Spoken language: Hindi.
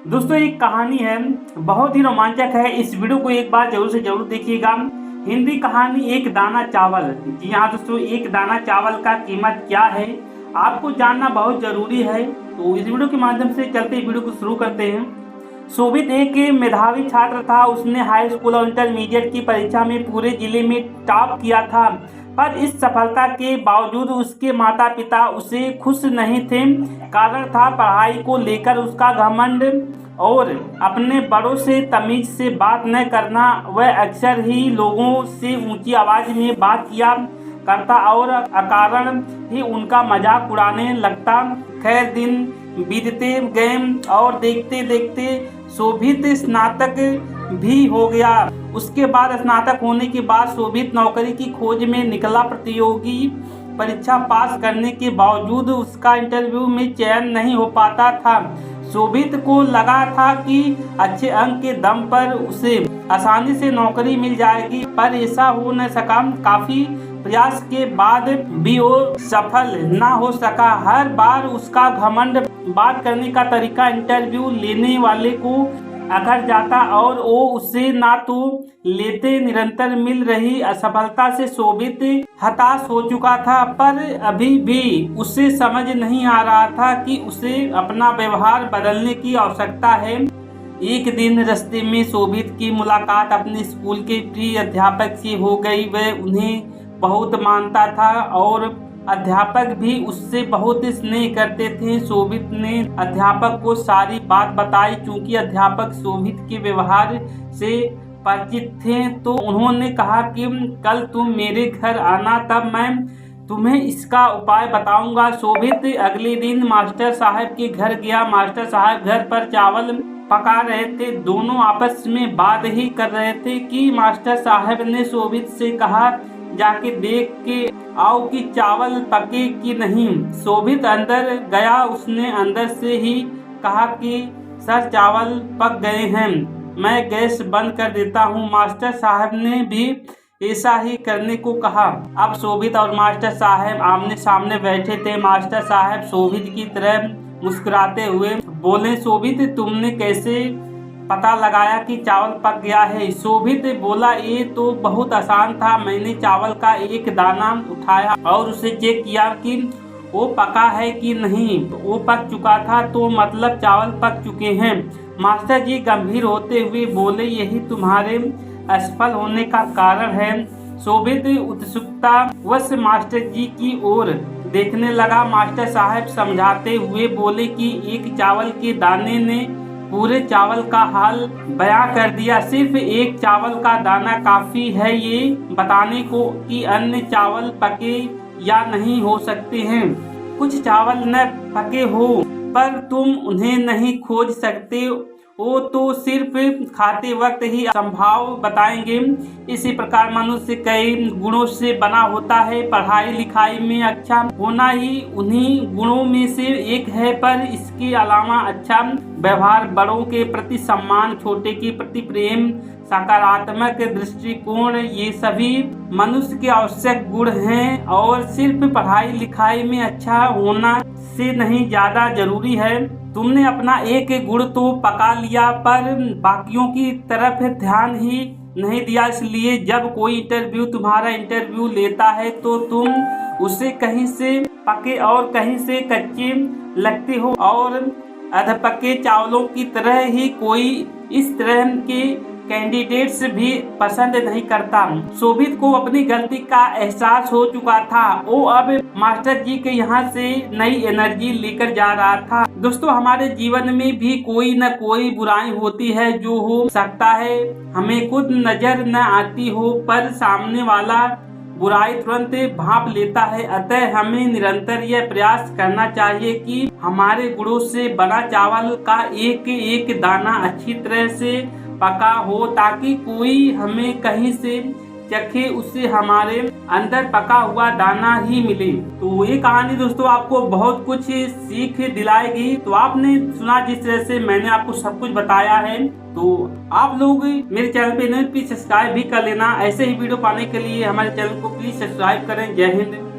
दोस्तों एक कहानी है, बहुत ही रोमांचक है। इस वीडियो को एक बार जरूर से जरूर देखिएगा। हिंदी कहानी एक दाना चावल। जी हाँ दोस्तों, एक दाना चावल का कीमत क्या है आपको जानना बहुत जरूरी है। तो इस वीडियो के माध्यम से चलते वीडियो को शुरू करते हैं। शोभित एक मेधावी छात्र था। उसने हाई स्कूल और इंटरमीडिएट की परीक्षा में पूरे जिले में टॉप किया था, पर इस सफलता के बावजूद उसके माता पिता उसे खुश नहीं थे। कारण था पढ़ाई को लेकर उसका घमंड और अपने बड़ों से तमीज से बात न करना। वह अक्सर ही लोगों से ऊंची आवाज में बात किया करता और अकारण ही उनका मजाक उड़ाने लगता। खैर दिन बीतते गए और देखते देखते शोभित स्नातक भी हो गया। उसके बाद स्नातक होने के बाद शोभित नौकरी की खोज में निकला। प्रतियोगी परीक्षा पास करने के बावजूद उसका इंटरव्यू में चयन नहीं हो पाता था। शोभित को लगा था कि अच्छे अंक के दम पर उसे आसानी से नौकरी मिल जाएगी, पर ऐसा हो न सका। काफी प्रयास के बाद भी वो सफल ना हो सका। हर बार उसका घमंड बात करने का तरीका इंटरव्यू लेने वाले को अखर जाता और वो उससे ना तो लेते। निरंतर मिल रही असफलता से शोभित हताश हो चुका था, पर अभी भी उसे समझ नहीं आ रहा था कि उसे अपना व्यवहार बदलने की आवश्यकता है। एक दिन रास्ते में शोभित की मुलाकात अपने स्कूल के प्रिय अध्यापक से हो गई। वह उन्हें बहुत मानता था और अध्यापक भी उससे बहुत स्नेह करते थे। शोभित ने अध्यापक को सारी बात बताई। चूंकि अध्यापक शोभित के व्यवहार से परिचित थे, तो उन्होंने कहा कि कल तुम मेरे घर आना, तब मैं तुम्हें इसका उपाय बताऊंगा। शोभित अगले दिन मास्टर साहब के घर गया। मास्टर साहब घर पर चावल पका रहे थे। दोनों आपस में बात ही कर रहे थे कि मास्टर साहब ने शोभित से कहा, जाके देख के आओ कि चावल पके कि नहीं। शोभित अंदर गया। उसने अंदर से ही कहा कि सर चावल पक गए हैं, मैं गैस बंद कर देता हूँ। मास्टर साहब ने भी ऐसा ही करने को कहा। अब शोभित और मास्टर साहब आमने सामने बैठे थे। मास्टर साहब शोभित की तरह मुस्कुराते हुए बोले, शोभित तुमने कैसे पता लगाया कि चावल पक गया है? शोभित बोला, ये तो बहुत आसान था। मैंने चावल का एक दाना उठाया और उसे चेक किया कि वो पका है कि नहीं। वो पक चुका था, तो मतलब चावल पक चुके हैं। मास्टर जी गंभीर होते हुए बोले, यही तुम्हारे असफल होने का कारण है। शोभित उत्सुकता वश मास्टर जी की ओर देखने लगा। मास्टर साहब समझाते हुए बोले कि एक चावल के दाने ने पूरे चावल का हाल बयां कर दिया। सिर्फ एक चावल का दाना काफी है ये बताने को कि अन्य चावल पके या नहीं हो सकते हैं। कुछ चावल न पके हो, पर तुम उन्हें नहीं खोज सकते। वो तो सिर्फ खाते वक्त ही संभाव बताएंगे। इसी प्रकार मनुष्य कई गुणों से बना होता है। पढ़ाई लिखाई में अच्छा होना ही उन्हीं गुणों में से एक है, पर इसके अलावा अच्छा व्यवहार, बड़ों के प्रति सम्मान, छोटे के प्रति प्रेम, सकारात्मक दृष्टिकोण, ये सभी मनुष्य के आवश्यक गुण हैं और सिर्फ पढ़ाई लिखाई में अच्छा होना से नहीं ज्यादा जरूरी है। तुमने अपना एक गुण तो पका लिया, पर बाकियों की तरफ ध्यान ही नहीं दिया। इसलिए जब कोई तुम्हारा इंटरव्यू लेता है, तो तुम उसे कहीं से पके और कहीं से कच्चे लगते हो और अधपके चावलों की तरह ही कोई इस तरह के कैंडिडेट्स भी पसंद नहीं करता। शोभित को अपनी गलती का एहसास हो चुका था। वो अब मास्टर जी के यहाँ से नई एनर्जी लेकर जा रहा था। दोस्तों हमारे जीवन में भी कोई न कोई बुराई होती है, जो हो सकता है हमें खुद नजर न आती हो, पर सामने वाला बुराई तुरंत भांप लेता है। अतः हमें निरंतर यह प्रयास करना चाहिए कि हमारे गुणों से बना चावल का एक एक दाना अच्छी तरह से पका हो, ताकि कोई हमें कहीं से चखे उससे हमारे अंदर पका हुआ दाना ही मिले। तो ये कहानी दोस्तों आपको बहुत कुछ सीख दिलाएगी। तो आपने सुना जिस तरह से मैंने आपको सब कुछ बताया है, तो आप लोग मेरे चैनल पे प्लीज सब्सक्राइब भी कर लेना। ऐसे ही वीडियो पाने के लिए हमारे चैनल को प्लीज सब्सक्राइब करें। जय हिंद।